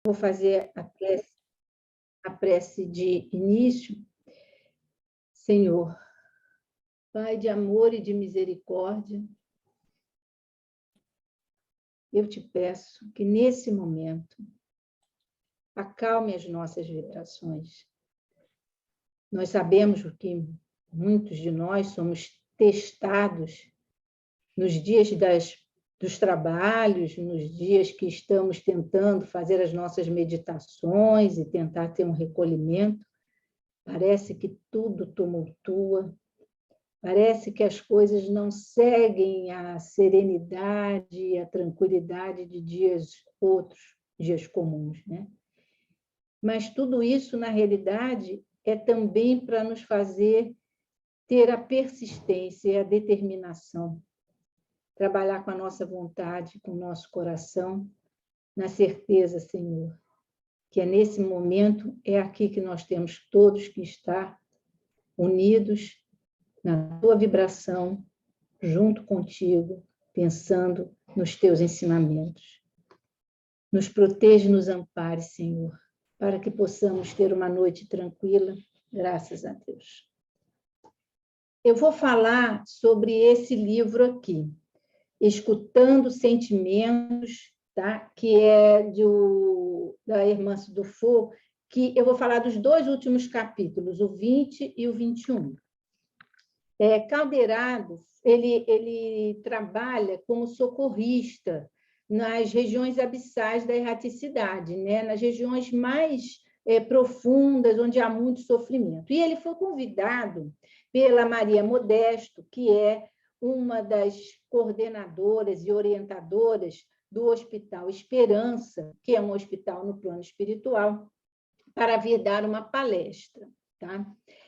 Vou fazer a prece de início. Senhor, Pai de amor e de misericórdia, eu te peço que, nesse momento, acalme as nossas vibrações. Nós sabemos que muitos de nós somos testados nos dias dos trabalhos, nos dias que estamos tentando fazer as nossas meditações e tentar ter um recolhimento. Parece que tudo tumultua, parece que as coisas não seguem a serenidade e a tranquilidade de outros dias comuns, né? Mas tudo isso, na realidade, é também para nos fazer ter a persistência e a determinação, trabalhar com a nossa vontade, com o nosso coração, na certeza, Senhor, que é nesse momento, é aqui que nós temos todos que estar unidos na tua vibração, junto contigo, pensando nos teus ensinamentos. Nos protege e nos ampare, Senhor, para que possamos ter uma noite tranquila, graças a Deus. Eu vou falar sobre esse livro aqui, Escutando Sentimentos, tá? Que é da Hermance Dufour, que eu vou falar dos dois últimos capítulos, o 20 e o 21. Caldeirado, ele trabalha como socorrista nas regiões abissais da erraticidade, né? Nas regiões mais profundas, onde há muito sofrimento. E ele foi convidado pela Maria Modesto, que é uma das coordenadoras e orientadoras do Hospital Esperança, que é um hospital no plano espiritual, para vir dar uma palestra, tá?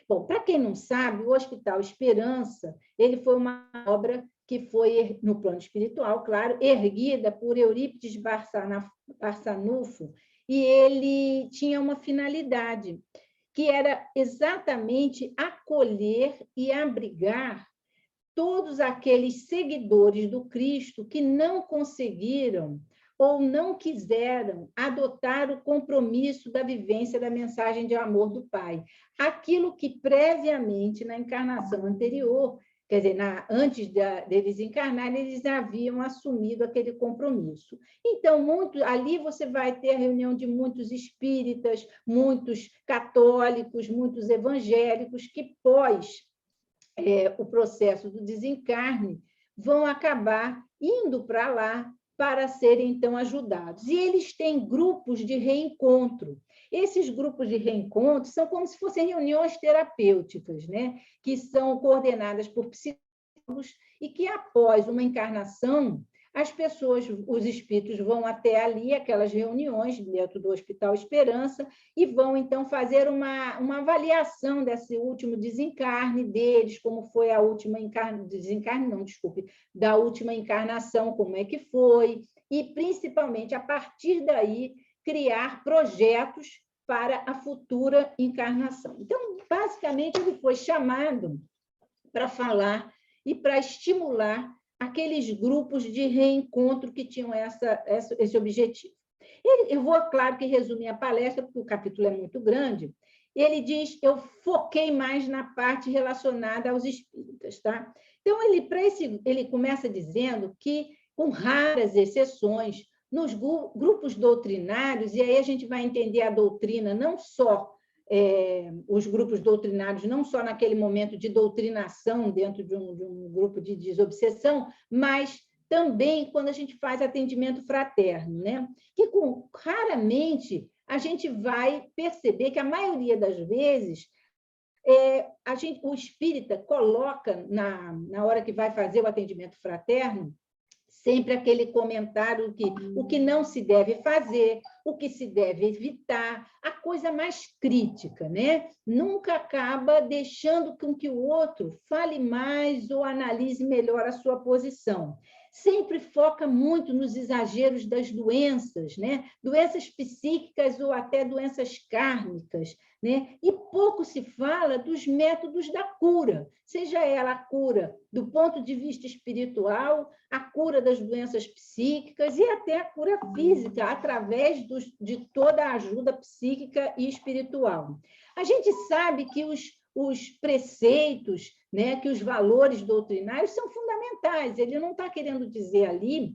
Bom, para quem não sabe, o Hospital Esperança, ele foi uma obra que foi, no plano espiritual, claro, erguida por Eurípides Barçanufo, e ele tinha uma finalidade, que era exatamente acolher e abrigar todos aqueles seguidores do Cristo que não conseguiram ou não quiseram adotar o compromisso da vivência da mensagem de amor do Pai. Aquilo que previamente, na encarnação anterior, quer dizer, antes deles encarnarem, eles haviam assumido aquele compromisso. Então, ali você vai ter a reunião de muitos espíritas, muitos católicos, muitos evangélicos, que o processo do desencarne, vão acabar indo para lá para serem, então, ajudados. E eles têm grupos de reencontro. Esses grupos de reencontro são como se fossem reuniões terapêuticas, né? Que são coordenadas por psicólogos e que, após uma encarnação, as pessoas, os espíritos vão até ali, aquelas reuniões dentro do Hospital Esperança, e vão, então, fazer uma avaliação desse último desencarne deles, como foi a última da última encarnação, como é que foi, e, principalmente, a partir daí, criar projetos para a futura encarnação. Então, basicamente, ele foi chamado para falar e para estimular aqueles grupos de reencontro que tinham esse objetivo. Eu vou, claro, que resumir a palestra, porque o capítulo é muito grande. Ele diz, eu foquei mais na parte relacionada aos espíritas, tá? Então, ele começa dizendo que, com raras exceções, nos grupos doutrinários, e aí a gente vai entender a doutrina não só os grupos doutrinários, não só naquele momento de doutrinação dentro de um grupo de desobsessão, mas também quando a gente faz atendimento fraterno, né? Que raramente a gente vai perceber que a maioria das vezes o espírita coloca, na hora que vai fazer o atendimento fraterno, sempre aquele comentário que o que não se deve fazer, o que se deve evitar, a coisa mais crítica, né? Nunca acaba deixando com que o outro fale mais ou analise melhor a sua posição. sempre foca muito nos exageros das doenças, né? Doenças psíquicas ou até doenças kármicas, né? E pouco se fala dos métodos da cura, seja ela a cura do ponto de vista espiritual, a cura das doenças psíquicas e até a cura física, através de toda a ajuda psíquica e espiritual. A gente sabe que os preceitos, né, que os valores doutrinários são fundamentais. Ele não está querendo dizer ali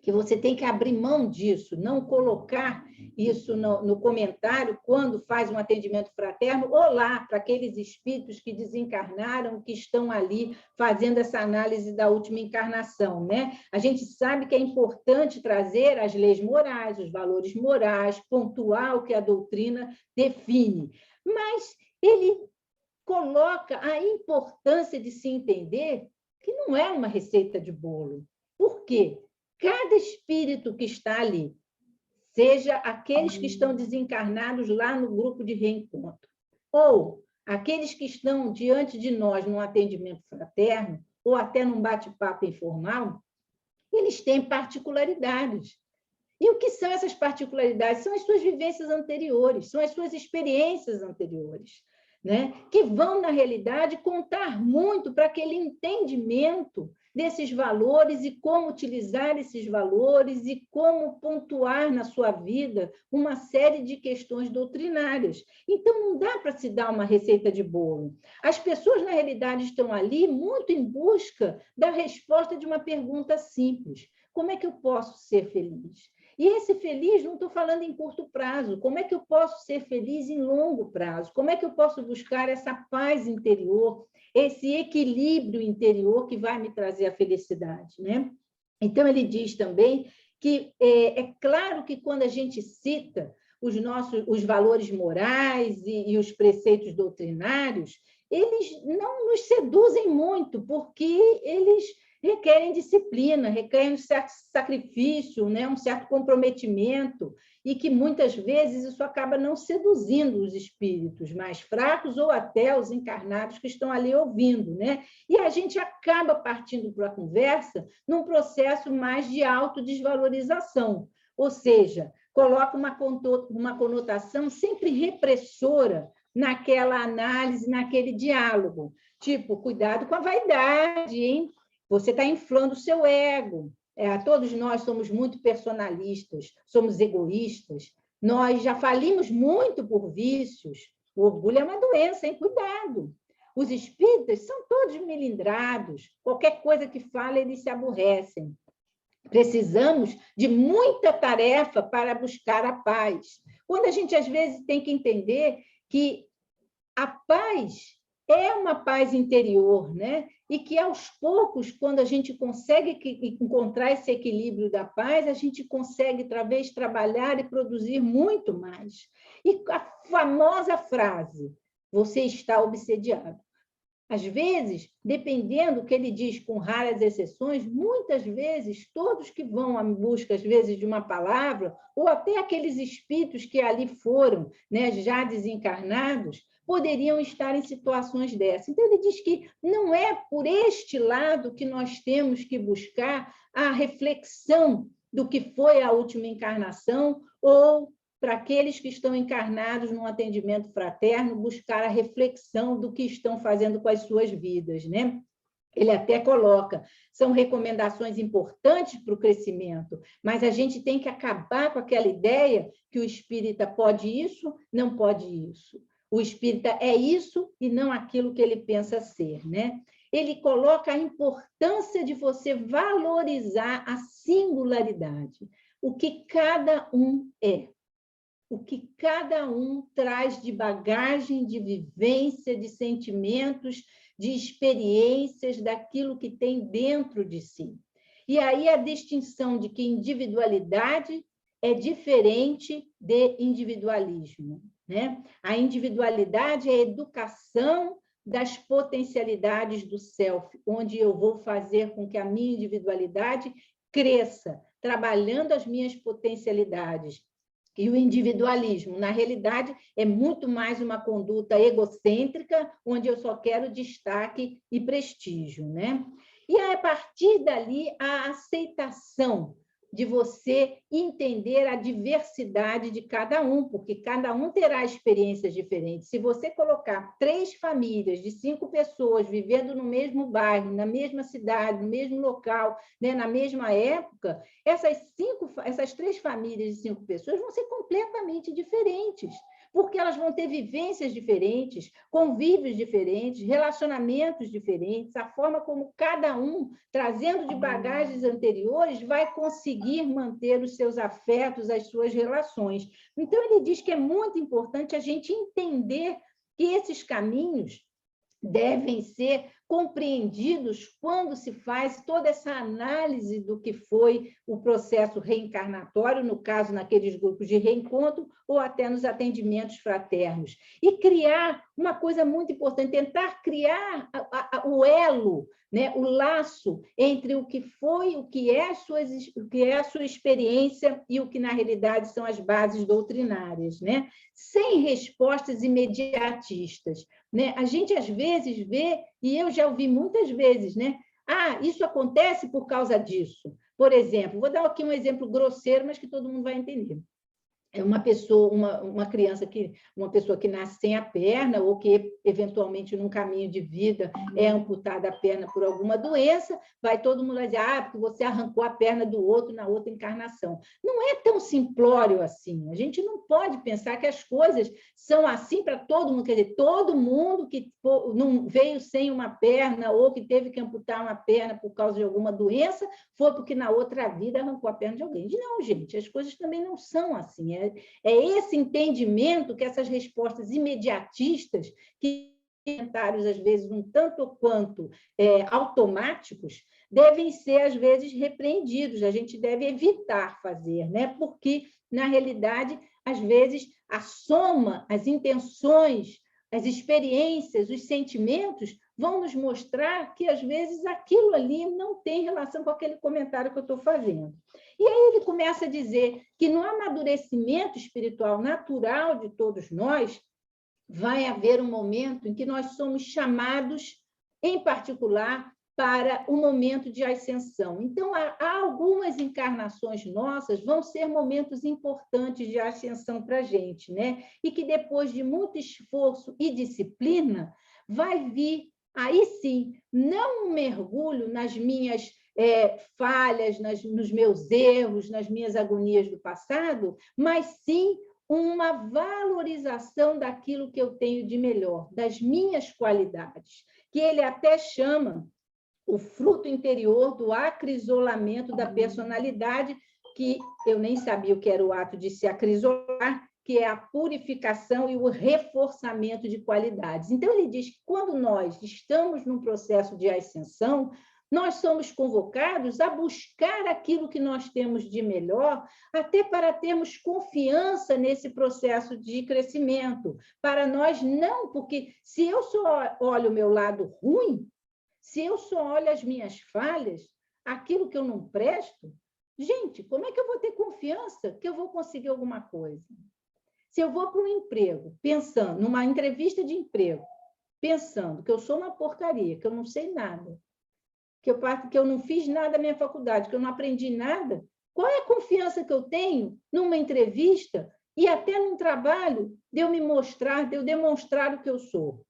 que você tem que abrir mão disso, não colocar isso no comentário quando faz um atendimento fraterno, ou lá, para aqueles espíritos que desencarnaram, que estão ali fazendo essa análise da última encarnação, né? A gente sabe que é importante trazer as leis morais, os valores morais, pontuar o que a doutrina define, mas ele coloca a importância de se entender que não é uma receita de bolo. Por quê? Cada espírito que está ali, seja aqueles que estão desencarnados lá no grupo de reencontro, ou aqueles que estão diante de nós num atendimento fraterno, ou até num bate-papo informal, eles têm particularidades. E o que são essas particularidades? São as suas vivências anteriores, são as suas experiências anteriores, né? Que vão, na realidade, contar muito para aquele entendimento desses valores e como utilizar esses valores e como pontuar na sua vida uma série de questões doutrinárias. Então, não dá para se dar uma receita de bolo. As pessoas, na realidade, estão ali muito em busca da resposta de uma pergunta simples: como é que eu posso ser feliz? E esse feliz, não estou falando em curto prazo, como é que eu posso ser feliz em longo prazo? Como é que eu posso buscar essa paz interior, esse equilíbrio interior que vai me trazer a felicidade, né? Então, ele diz também que é claro que quando a gente cita os valores morais e os preceitos doutrinários, eles não nos seduzem muito, porque eles requerem disciplina, requerem um certo sacrifício, né? Um certo comprometimento, e que muitas vezes isso acaba não seduzindo os espíritos mais fracos ou até os encarnados que estão ali ouvindo, né? E a gente acaba partindo para a conversa num processo mais de autodesvalorização, ou seja, coloca uma conotação sempre repressora naquela análise, naquele diálogo. Tipo, cuidado com a vaidade, hein? Você está inflando o seu ego. Todos nós somos muito personalistas, somos egoístas, nós já falimos muito por vícios. O orgulho é uma doença, hein? Cuidado. Os espíritas são todos melindrados, qualquer coisa que fala, eles se aborrecem. Precisamos de muita tarefa para buscar a paz. Quando a gente, às vezes, tem que entender que a paz é uma paz interior, né? E que, aos poucos, quando a gente consegue encontrar esse equilíbrio da paz, a gente consegue, talvez, trabalhar e produzir muito mais. E a famosa frase: você está obsediado. Às vezes, dependendo do que ele diz, com raras exceções, muitas vezes, todos que vão à busca, às vezes, de uma palavra, ou até aqueles espíritos que ali foram, né, já desencarnados, poderiam estar em situações dessas. Então, ele diz que não é por este lado que nós temos que buscar a reflexão do que foi a última encarnação, ou, para aqueles que estão encarnados num atendimento fraterno, buscar a reflexão do que estão fazendo com as suas vidas, né? Ele até coloca, são recomendações importantes para o crescimento, mas a gente tem que acabar com aquela ideia que o espírita pode isso, não pode isso. O espírita é isso e não aquilo que ele pensa ser, né? Ele coloca a importância de você valorizar a singularidade, o que cada um é, o que cada um traz de bagagem, de vivência, de sentimentos, de experiências, daquilo que tem dentro de si. E aí a distinção de que individualidade é diferente de individualismo, né? A individualidade é a educação das potencialidades do self, onde eu vou fazer com que a minha individualidade cresça, trabalhando as minhas potencialidades. E o individualismo, na realidade, é muito mais uma conduta egocêntrica, onde eu só quero destaque e prestígio, né? E a partir dali, a aceitação de você entender a diversidade de cada um, porque cada um terá experiências diferentes. Se você colocar 3 famílias de 5 pessoas vivendo no mesmo bairro, na mesma cidade, no mesmo local, né, na mesma época, essas 3 famílias de 5 pessoas vão ser completamente diferentes, porque elas vão ter vivências diferentes, convívios diferentes, relacionamentos diferentes, a forma como cada um, trazendo de bagagens anteriores, vai conseguir manter os seus afetos, as suas relações. Então, ele diz que é muito importante a gente entender que esses caminhos devem ser compreendidos quando se faz toda essa análise do que foi o processo reencarnatório, no caso, naqueles grupos de reencontro, ou até nos atendimentos fraternos. E criar uma coisa muito importante, tentar criar o elo, né, o laço entre o que foi, o que é a sua experiência e o que, na realidade, são as bases doutrinárias, né? Sem respostas imediatistas. Né? A gente, às vezes, vê, e eu já ouvi muitas vezes, né? Isso acontece por causa disso. Por exemplo, vou dar aqui um exemplo grosseiro, mas que todo mundo vai entender. É uma pessoa, uma pessoa que nasce sem a perna ou que eventualmente num caminho de vida é amputada a perna por alguma doença, vai todo mundo dizer, porque você arrancou a perna do outro na outra encarnação. Não é tão simplório assim. A gente não pode pensar que as coisas são assim para todo mundo, quer dizer, todo mundo que não veio sem uma perna ou que teve que amputar uma perna por causa de alguma doença, foi porque na outra vida arrancou a perna de alguém. Não, gente, as coisas também não são assim. É esse entendimento que essas respostas imediatistas, que comentários, às vezes, um tanto quanto automáticos, devem ser, às vezes, repreendidos. A gente deve evitar fazer, né? Porque, na realidade, às vezes, a soma, as intenções, as experiências, os sentimentos vão nos mostrar que, às vezes, aquilo ali não tem relação com aquele comentário que eu estou fazendo. E aí ele começa a dizer que no amadurecimento espiritual natural de todos nós, vai haver um momento em que nós somos chamados, em particular, para o momento de ascensão. Então, há algumas encarnações nossas vão ser momentos importantes de ascensão para a gente, né? E que depois de muito esforço e disciplina, vai vir, aí sim, não um mergulho nas minhas falhas, nos meus erros, nas minhas agonias do passado, mas sim uma valorização daquilo que eu tenho de melhor, das minhas qualidades, que ele até chama o fruto interior do acrisolamento da personalidade, que eu nem sabia o que era o ato de se acrisolar, que é a purificação e o reforçamento de qualidades. Então, ele diz que quando nós estamos num processo de ascensão, nós somos convocados a buscar aquilo que nós temos de melhor, até para termos confiança nesse processo de crescimento. Para nós não, porque se eu só olho o meu lado ruim, se eu só olho as minhas falhas, aquilo que eu não presto, gente, como é que eu vou ter confiança que eu vou conseguir alguma coisa? Se eu vou para um emprego, pensando, numa entrevista de emprego, pensando que eu sou uma porcaria, que eu não sei nada, que eu não fiz nada na minha faculdade, que eu não aprendi nada, qual é a confiança que eu tenho numa entrevista e até num trabalho de eu me mostrar, de eu demonstrar o que eu sou?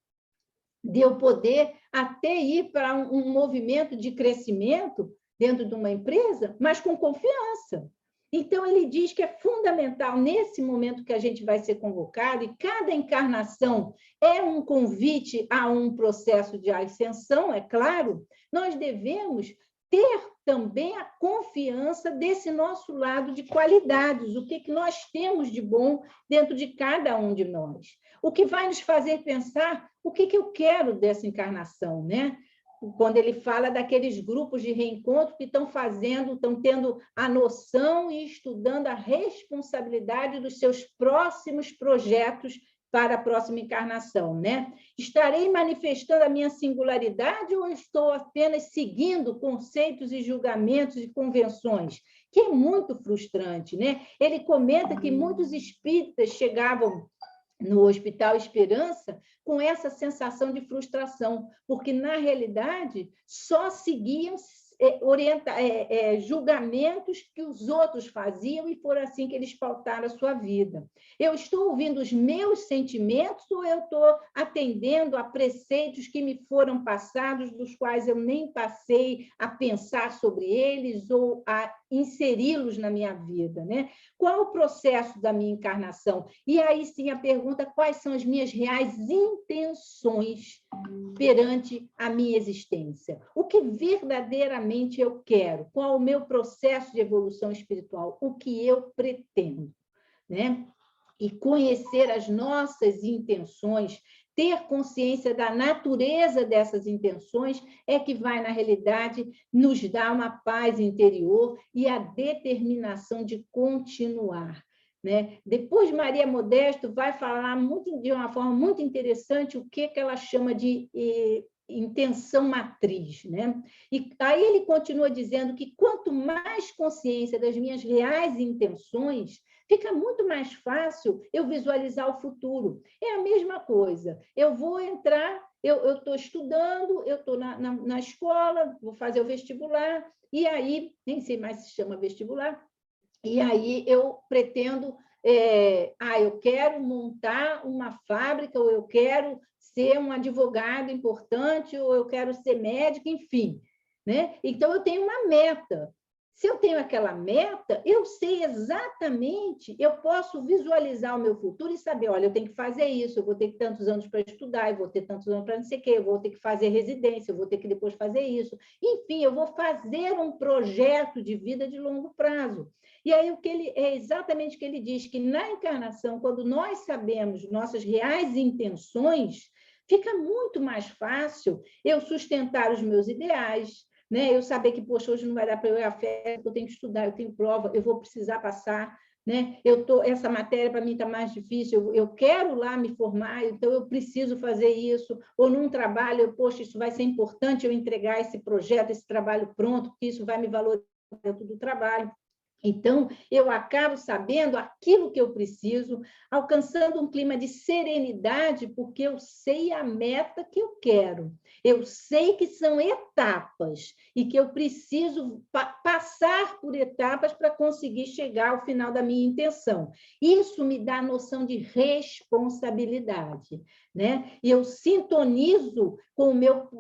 De eu poder até ir para um movimento de crescimento dentro de uma empresa, mas com confiança. Então, ele diz que é fundamental, nesse momento que a gente vai ser convocado, e cada encarnação é um convite a um processo de ascensão, é claro, nós devemos ter também a confiança desse nosso lado de qualidades, o que nós temos de bom dentro de cada um de nós. O que vai nos fazer pensar o que eu quero dessa encarnação, né? Quando ele fala daqueles grupos de reencontro que estão tendo a noção e estudando a responsabilidade dos seus próximos projetos para a próxima encarnação, né? Estarei manifestando a minha singularidade ou estou apenas seguindo conceitos e julgamentos e convenções? Que é muito frustrante, né? Ele comenta que muitos espíritas chegavam no Hospital Esperança com essa sensação de frustração, porque, na realidade, só seguiam julgamentos que os outros faziam e foram assim que eles pautaram a sua vida. Eu estou ouvindo os meus sentimentos ou eu estou atendendo a preceitos que me foram passados, dos quais eu nem passei a pensar sobre eles ou a inseri-los na minha vida, né? Qual o processo da minha encarnação? E aí sim a pergunta: quais são as minhas reais intenções perante a minha existência? O que verdadeiramente eu quero? Qual o meu processo de evolução espiritual? O que eu pretendo, né? E conhecer as nossas intenções, ter consciência da natureza dessas intenções, é que vai, na realidade, nos dar uma paz interior e a determinação de continuar, né? Depois, Maria Modesto vai falar de uma forma muito interessante o que ela chama de intenção matriz, né? E aí ele continua dizendo que quanto mais consciência das minhas reais intenções, fica muito mais fácil eu visualizar o futuro. É a mesma coisa. Eu vou entrar, eu estou estudando, eu estou na escola, vou fazer o vestibular, e aí, nem sei mais se chama vestibular, e aí eu pretendo, eu quero montar uma fábrica, ou eu quero ser um advogado importante, ou eu quero ser médico, enfim, né? Então, eu tenho uma meta. Se eu tenho aquela meta, eu sei exatamente, eu posso visualizar o meu futuro e saber, olha, eu tenho que fazer isso, eu vou ter tantos anos para estudar, eu vou ter tantos anos para não sei o quê, eu vou ter que fazer residência, eu vou ter que depois fazer isso. Enfim, eu vou fazer um projeto de vida de longo prazo. E aí é exatamente o que ele diz, que na encarnação, quando nós sabemos nossas reais intenções, fica muito mais fácil eu sustentar os meus ideais, né? Eu saber que, poxa, hoje não vai dar para eu ir à festa, eu tenho que estudar, eu tenho prova, eu vou precisar passar, né? Essa matéria para mim está mais difícil, eu quero lá me formar, então eu preciso fazer isso, ou num trabalho, poxa, isso vai ser importante eu entregar esse projeto, esse trabalho pronto, porque isso vai me valorizar dentro do trabalho. Então, eu acabo sabendo aquilo que eu preciso, alcançando um clima de serenidade, porque eu sei a meta que eu quero. Eu sei que são etapas e que eu preciso passar por etapas para conseguir chegar ao final da minha intenção. Isso me dá a noção de responsabilidade, né? E eu sintonizo com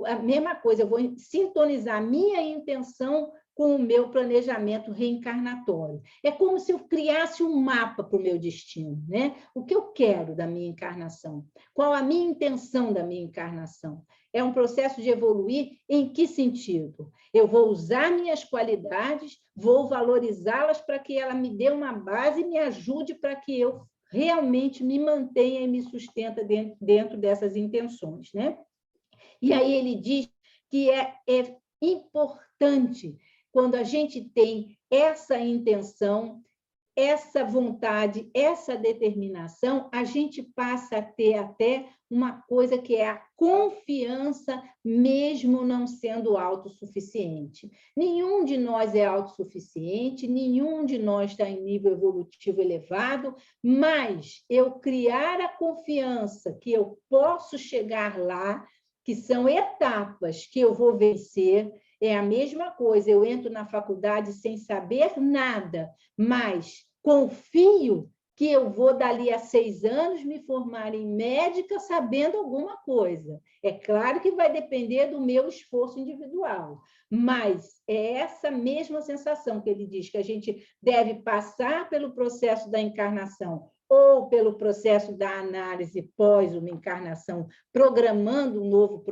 a mesma coisa, eu vou sintonizar a minha intenção com o meu planejamento reencarnatório. É como se eu criasse um mapa para o meu destino, né? O que eu quero da minha encarnação? Qual a minha intenção da minha encarnação? É um processo de evoluir em que sentido? Eu vou usar minhas qualidades, vou valorizá-las para que ela me dê uma base e me ajude para que eu realmente me mantenha e me sustenta dentro dessas intenções, né? E aí ele diz que é importante, quando a gente tem essa intenção, essa vontade, essa determinação, a gente passa a ter até uma coisa que é a confiança, mesmo não sendo autossuficiente. Nenhum de nós é autossuficiente, nenhum de nós está em nível evolutivo elevado, mas eu criar a confiança que eu posso chegar lá, que são etapas que eu vou vencer. É a mesma coisa, eu entro na faculdade sem saber nada, mas confio que eu vou, dali a 6 anos, me formar em médica sabendo alguma coisa. É claro que vai depender do meu esforço individual, mas é essa mesma sensação que ele diz, que a gente deve passar pelo processo da encarnação ou pelo processo da análise pós uma encarnação, programando um novo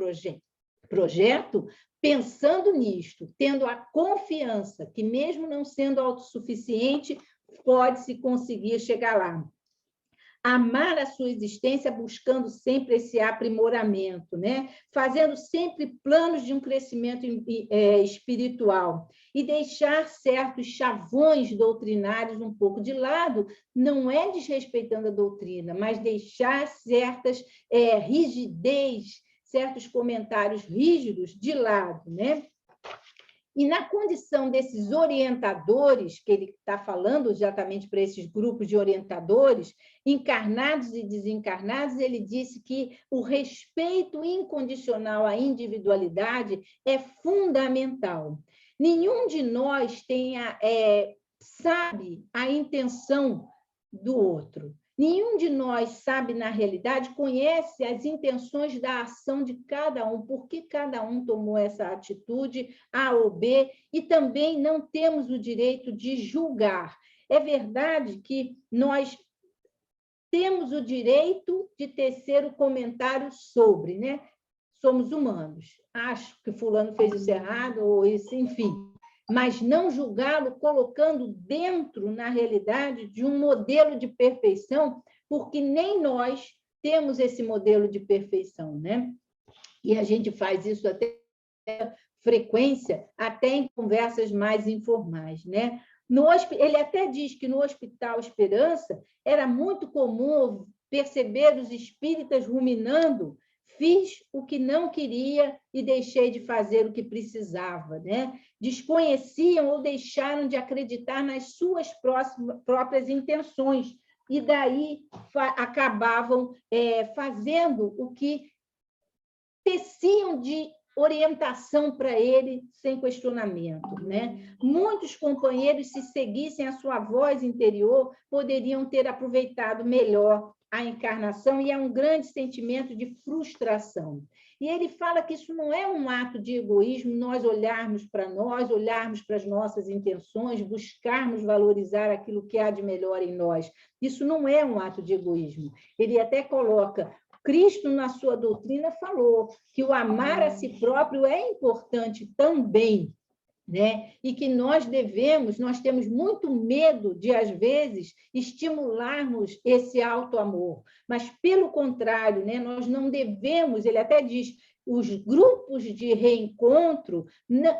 projeto, pensando nisto, tendo a confiança que, mesmo não sendo autossuficiente, pode-se conseguir chegar lá. Amar a sua existência buscando sempre esse aprimoramento, né? Fazendo sempre planos de um crescimento espiritual e deixar certos chavões doutrinários um pouco de lado, não é desrespeitando a doutrina, mas deixar certas rigidez, certos comentários rígidos de lado, né? E na condição desses orientadores, que ele está falando exatamente para esses grupos de orientadores, encarnados e desencarnados, ele disse que o respeito incondicional à individualidade é fundamental. Nenhum de nós sabe a intenção do outro. Nenhum de nós sabe, na realidade, conhece as intenções da ação de cada um, por que cada um tomou essa atitude, A ou B, e também não temos o direito de julgar. É verdade que nós temos o direito de tecer o comentário sobre, né? Somos humanos. Acho que fulano fez isso errado, ou isso, enfim. Mas não julgá-lo colocando dentro, na realidade, de um modelo de perfeição, porque nem nós temos esse modelo de perfeição, né? E a gente faz isso até frequência, até em conversas mais informais, né? Ele até diz que no Hospital Esperança era muito comum perceber os espíritas ruminando: fiz o que não queria e deixei de fazer o que precisava, né? Desconheciam ou deixaram de acreditar nas suas próprias intenções, e daí acabavam fazendo o que teciam de orientação para ele sem questionamento, né? Muitos companheiros, se seguissem a sua voz interior, poderiam ter aproveitado melhor a encarnação, e é um grande sentimento de frustração. E ele fala que isso não é um ato de egoísmo, nós olharmos para nós, olharmos para as nossas intenções, buscarmos valorizar aquilo que há de melhor em nós. Isso não é um ato de egoísmo. Ele até coloca: Cristo, na sua doutrina, falou que o amar a si próprio é importante também, né? E que nós temos muito medo de, às vezes, estimularmos esse auto-amor, mas, pelo contrário, né, nós não devemos, ele até diz, os grupos de reencontro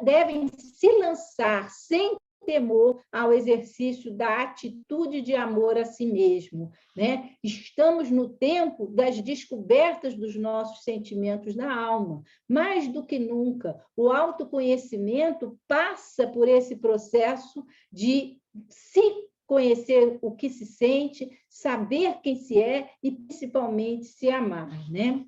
devem se lançar sem temor ao exercício da atitude de amor a si mesmo, né? Estamos no tempo das descobertas dos nossos sentimentos na alma. Mais do que nunca, o autoconhecimento passa por esse processo de se conhecer o que se sente, saber quem se é e, principalmente, se amar, né?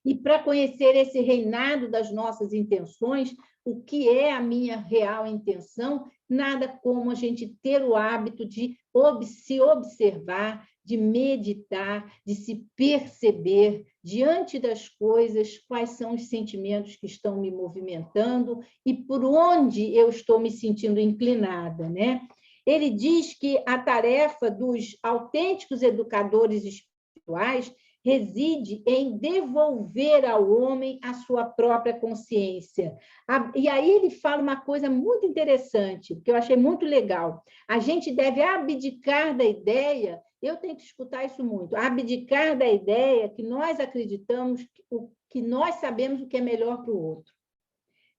E para conhecer esse reinado das nossas intenções, o que é a minha real intenção, nada como a gente ter o hábito de se observar, de meditar, de se perceber diante das coisas, quais são os sentimentos que estão me movimentando e por onde eu estou me sentindo inclinada, né? Ele diz que a tarefa dos autênticos educadores espirituais reside em devolver ao homem a sua própria consciência. E aí ele fala uma coisa muito interessante, que eu achei muito legal. A gente deve abdicar da ideia, eu tenho que escutar isso muito, abdicar da ideia que nós acreditamos que nós sabemos o que é melhor para o outro.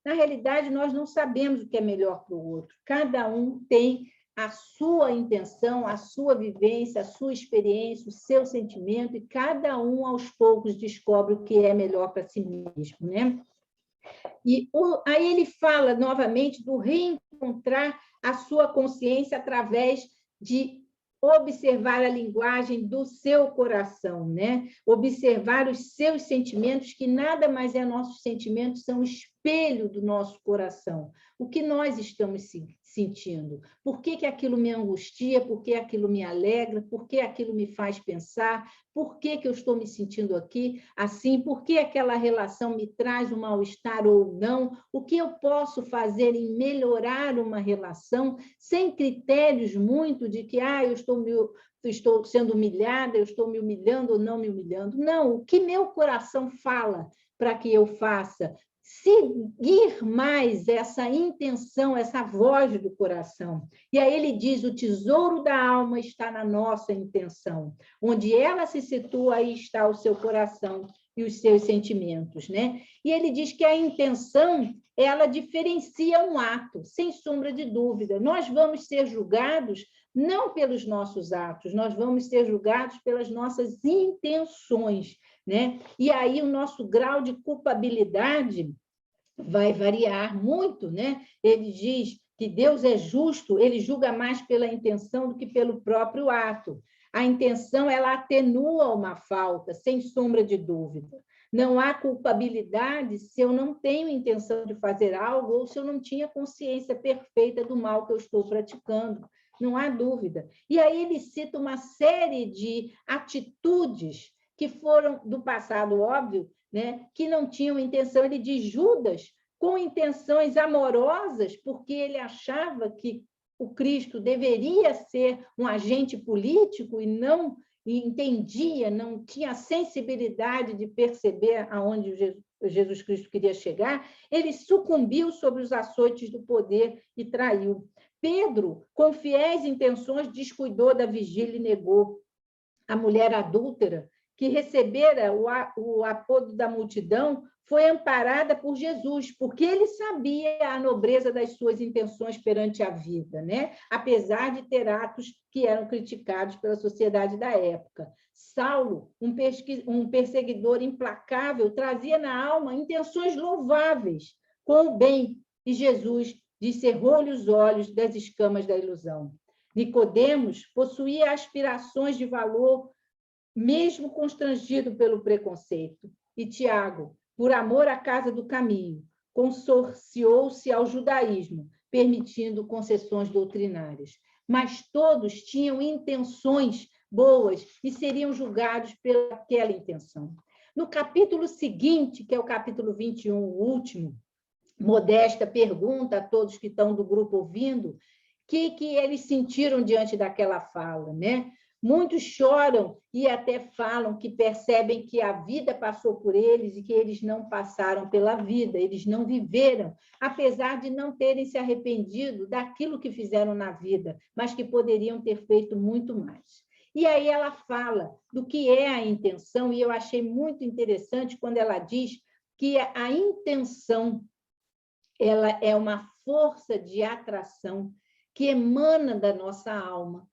Na realidade, nós não sabemos o que é melhor para o outro. Cada um tem a sua intenção, a sua vivência, a sua experiência, o seu sentimento, e cada um, aos poucos, descobre o que é melhor para si mesmo, né? E aí ele fala, novamente, do reencontrar a sua consciência através de observar a linguagem do seu coração, né? Observar os seus sentimentos, que nada mais é nossos sentimentos, são espelho do nosso coração. O que nós estamos sentindo? Por que aquilo me angustia? Por que aquilo me alegra? Por que aquilo me faz pensar? Por que eu estou me sentindo aqui assim? Por que aquela relação me traz um mal-estar ou não? O que eu posso fazer em melhorar uma relação sem critérios muito de que eu estou sendo humilhada, eu estou me humilhando ou não me humilhando? Não, o que meu coração fala para que eu faça? Seguir mais essa intenção, essa voz do coração. E aí ele diz: o tesouro da alma está na nossa intenção. Onde ela se situa, aí está o seu coração e os seus sentimentos, né? E ele diz que a intenção, ela diferencia um ato, sem sombra de dúvida. Nós vamos ser julgados não pelos nossos atos, nós vamos ser julgados pelas nossas intenções, né? E aí o nosso grau de culpabilidade vai variar muito, né? Ele diz que Deus é justo, ele julga mais pela intenção do que pelo próprio ato. A intenção, ela atenua uma falta, sem sombra de dúvida. Não há culpabilidade se eu não tenho intenção de fazer algo ou se eu não tinha consciência perfeita do mal que eu estou praticando. Não há dúvida. E aí ele cita uma série de atitudes que foram do passado, óbvio, né, que não tinham intenção. Ele diz Judas com intenções amorosas, porque ele achava que o Cristo deveria ser um agente político e não entendia, não tinha a sensibilidade de perceber aonde Jesus Cristo queria chegar, ele sucumbiu sobre os açoites do poder e traiu. Pedro, com fiéis intenções, descuidou da vigília e negou. A mulher adúltera, que recebera o apodo da multidão, foi amparada por Jesus, porque ele sabia a nobreza das suas intenções perante a vida, né? Apesar de ter atos que eram criticados pela sociedade da época. Saulo, um perseguidor implacável, trazia na alma intenções louváveis com o bem, e Jesus descerrou-lhe os olhos das escamas da ilusão. Nicodemos possuía aspirações de valor, mesmo constrangido pelo preconceito. E Tiago, por amor à casa do caminho, consorciou-se ao judaísmo, permitindo concessões doutrinárias. Mas todos tinham intenções boas e seriam julgados pelaquela intenção. No capítulo seguinte, que é o capítulo 21, o último, Modesta pergunta a todos que estão do grupo ouvindo o que eles sentiram diante daquela fala, né? Muitos choram e até falam que percebem que a vida passou por eles e que eles não passaram pela vida, eles não viveram, apesar de não terem se arrependido daquilo que fizeram na vida, mas que poderiam ter feito muito mais. E aí ela fala do que é a intenção, e eu achei muito interessante quando ela diz que a intenção, ela é uma força de atração que emana da nossa alma,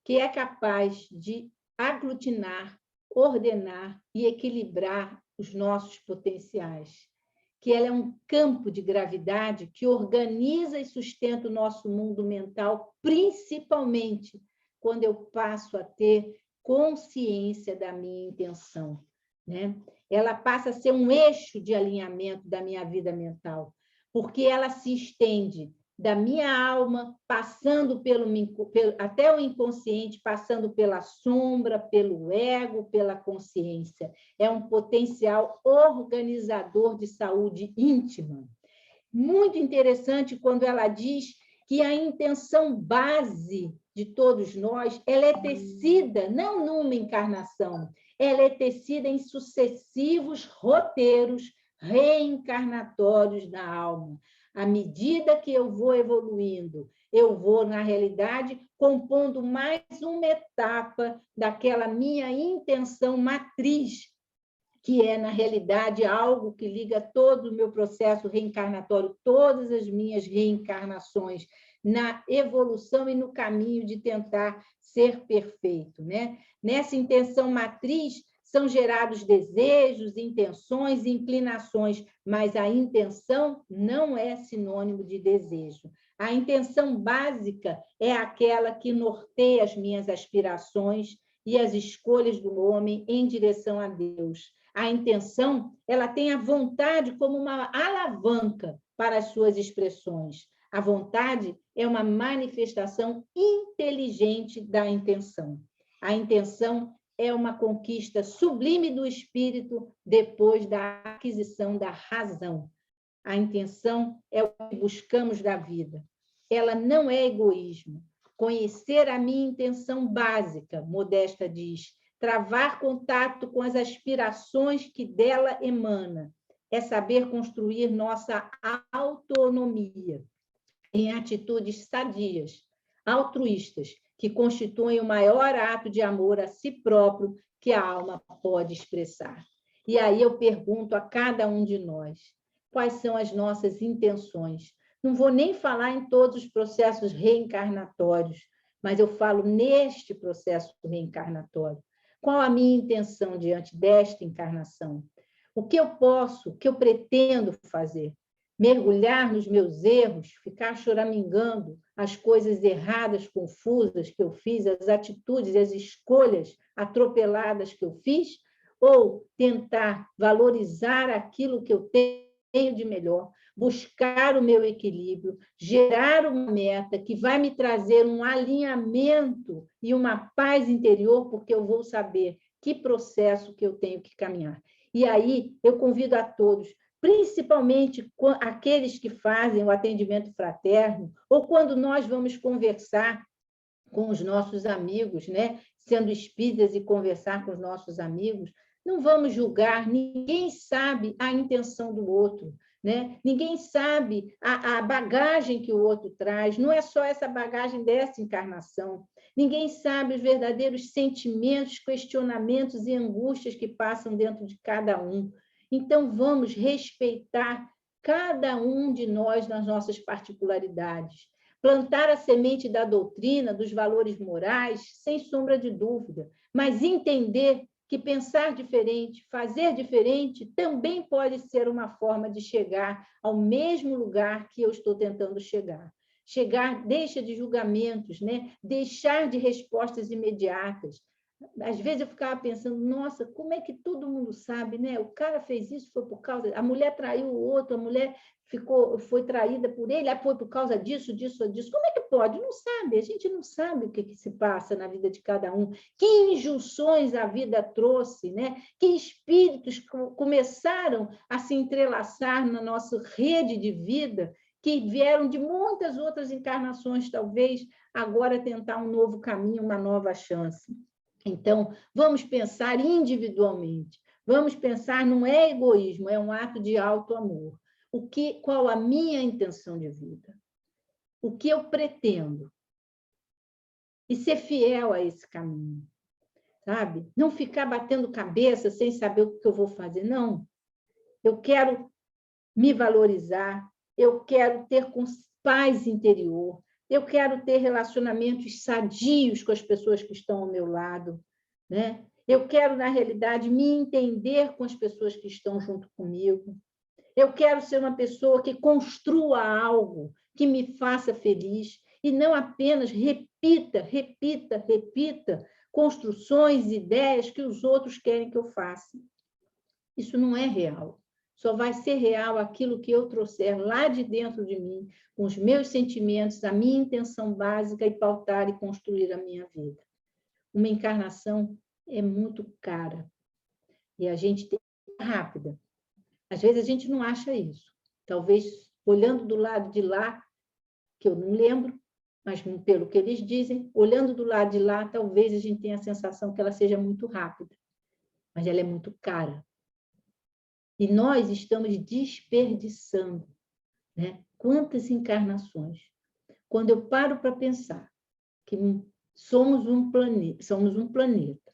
que é capaz de aglutinar, ordenar e equilibrar os nossos potenciais, que ela é um campo de gravidade que organiza e sustenta o nosso mundo mental, principalmente quando eu passo a ter consciência da minha intenção, né? Ela passa a ser um eixo de alinhamento da minha vida mental, porque ela se estende da minha alma, passando até o inconsciente, passando pela sombra, pelo ego, pela consciência. É um potencial organizador de saúde íntima. Muito interessante quando ela diz que a intenção base de todos nós, ela é tecida não numa encarnação, ela é tecida em sucessivos roteiros reencarnatórios da alma. À medida que eu vou evoluindo, eu vou, na realidade, compondo mais uma etapa daquela minha intenção matriz, que é, na realidade, algo que liga todo o meu processo reencarnatório, todas as minhas reencarnações, na evolução e no caminho de tentar ser perfeito, né? Nessa intenção matriz, são gerados desejos, intenções e inclinações, mas a intenção não é sinônimo de desejo. A intenção básica é aquela que norteia as minhas aspirações e as escolhas do homem em direção a Deus. A intenção, ela tem a vontade como uma alavanca para as suas expressões. A vontade é uma manifestação inteligente da intenção. A intenção é uma conquista sublime do espírito depois da aquisição da razão. A intenção é o que buscamos da vida. Ela não é egoísmo. Conhecer a minha intenção básica, Modesta diz, travar contato com as aspirações que dela emana, é saber construir nossa autonomia em atitudes sadias, altruístas, que constituem o maior ato de amor a si próprio que a alma pode expressar. E aí eu pergunto a cada um de nós, quais são as nossas intenções? Não vou nem falar em todos os processos reencarnatórios, mas eu falo neste processo reencarnatório. Qual a minha intenção diante desta encarnação? O que eu posso, o que eu pretendo fazer? mergulhar nos meus erros, ficar choramingando as coisas erradas, confusas que eu fiz, as atitudes e as escolhas atropeladas que eu fiz, ou tentar valorizar aquilo que eu tenho de melhor, buscar o meu equilíbrio, gerar uma meta que vai me trazer um alinhamento e uma paz interior, porque eu vou saber que processo que eu tenho que caminhar. E aí eu convido a todos, principalmente aqueles que fazem o atendimento fraterno, ou quando nós vamos conversar com os nossos amigos, né? Sendo espíritas e conversar com os nossos amigos, não vamos julgar, ninguém sabe a intenção do outro, né? Ninguém sabe a bagagem que o outro traz, não é só essa bagagem dessa encarnação. Ninguém sabe os verdadeiros sentimentos, questionamentos e angústias que passam dentro de cada um. Então, vamos respeitar cada um de nós nas nossas particularidades. Plantar a semente da doutrina, dos valores morais, sem sombra de dúvida, mas entender que pensar diferente, fazer diferente, também pode ser uma forma de chegar ao mesmo lugar que eu estou tentando chegar. Chegar, deixa de julgamentos, né? Deixar de respostas imediatas. Às vezes eu ficava pensando, nossa, como é que todo mundo sabe, né? O cara fez isso, foi por causa... A mulher traiu o outro, a mulher foi traída por ele, foi por causa disso, disso, disso. Como é que pode? Não sabe, a gente não sabe o que se passa na vida de cada um, que injunções a vida trouxe, né? Que espíritos começaram a se entrelaçar na nossa rede de vida, que vieram de muitas outras encarnações, talvez, agora tentar um novo caminho, uma nova chance. Então, vamos pensar individualmente, vamos pensar, não é egoísmo, é um ato de auto-amor. Qual a minha intenção de vida? O que eu pretendo? E ser fiel a esse caminho, sabe? Não ficar batendo cabeça sem saber o que eu vou fazer, não. Eu quero me valorizar, eu quero ter paz interior, eu quero ter relacionamentos sadios com as pessoas que estão ao meu lado, né? Eu quero, na realidade, me entender com as pessoas que estão junto comigo. Eu quero ser uma pessoa que construa algo que me faça feliz e não apenas repita construções, ideias que os outros querem que eu faça. Isso não é real. Só vai ser real aquilo que eu trouxer lá de dentro de mim, com os meus sentimentos, a minha intenção básica e pautar e construir a minha vida. Uma encarnação é muito cara e a gente tem que ser rápida. Às vezes a gente não acha isso. Talvez, olhando do lado de lá, que eu não lembro, mas pelo que eles dizem, olhando do lado de lá, talvez a gente tenha a sensação que ela seja muito rápida, mas ela é muito cara. E nós estamos desperdiçando, né? Quantas encarnações? Quando eu paro para pensar que somos um planeta,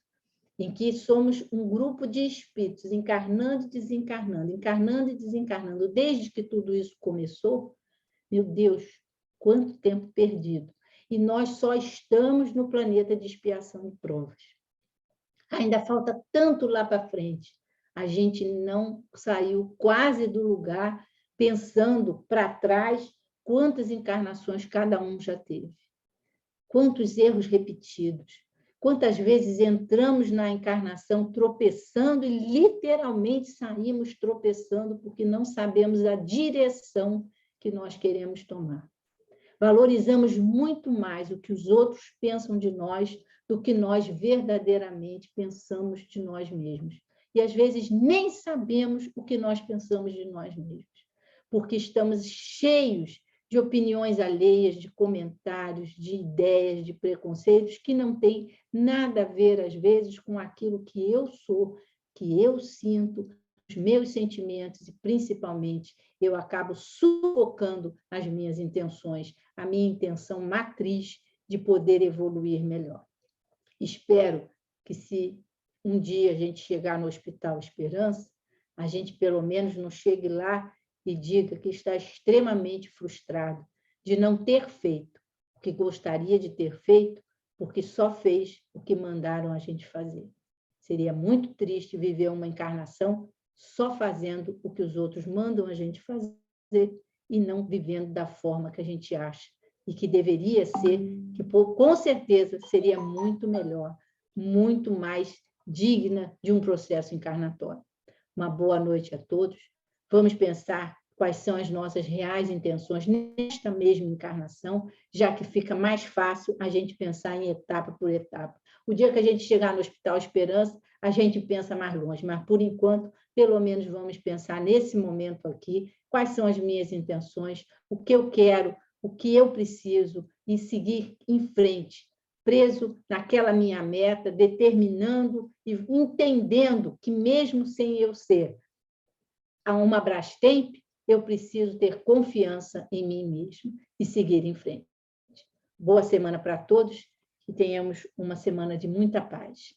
em que somos um grupo de espíritos encarnando e desencarnando, desde que tudo isso começou, meu Deus, quanto tempo perdido. E nós só estamos no planeta de expiação e provas. Ainda falta tanto lá para frente. A gente não saiu quase do lugar pensando para trás quantas encarnações cada um já teve. Quantos erros repetidos. Quantas vezes entramos na encarnação tropeçando e literalmente saímos tropeçando porque não sabemos a direção que nós queremos tomar. Valorizamos muito mais o que os outros pensam de nós do que nós verdadeiramente pensamos de nós mesmos. E às vezes nem sabemos o que nós pensamos de nós mesmos, porque estamos cheios de opiniões alheias, de comentários, de ideias, de preconceitos que não têm nada a ver, às vezes, com aquilo que eu sou, que eu sinto, os meus sentimentos e, principalmente, eu acabo sufocando as minhas intenções, a minha intenção matriz de poder evoluir melhor. Espero que, se um dia a gente chegar no Hospital Esperança, a gente, pelo menos, não chegue lá e diga que está extremamente frustrado de não ter feito o que gostaria de ter feito, porque só fez o que mandaram a gente fazer. Seria muito triste viver uma encarnação só fazendo o que os outros mandam a gente fazer e não vivendo da forma que a gente acha e que deveria ser, que com certeza seria muito melhor, muito mais digna de um processo encarnatório. Uma boa noite a todos. Vamos pensar quais são as nossas reais intenções nesta mesma encarnação, já que fica mais fácil a gente pensar em etapa por etapa. O dia que a gente chegar no Hospital Esperança, a gente pensa mais longe, mas, por enquanto, pelo menos vamos pensar nesse momento aqui, quais são as minhas intenções, o que eu quero, o que eu preciso, e seguir em frente, preso naquela minha meta, determinando e entendendo que, mesmo sem eu ser uma Brastemp, eu preciso ter confiança em mim mesmo e seguir em frente. Boa semana para todos e tenhamos uma semana de muita paz.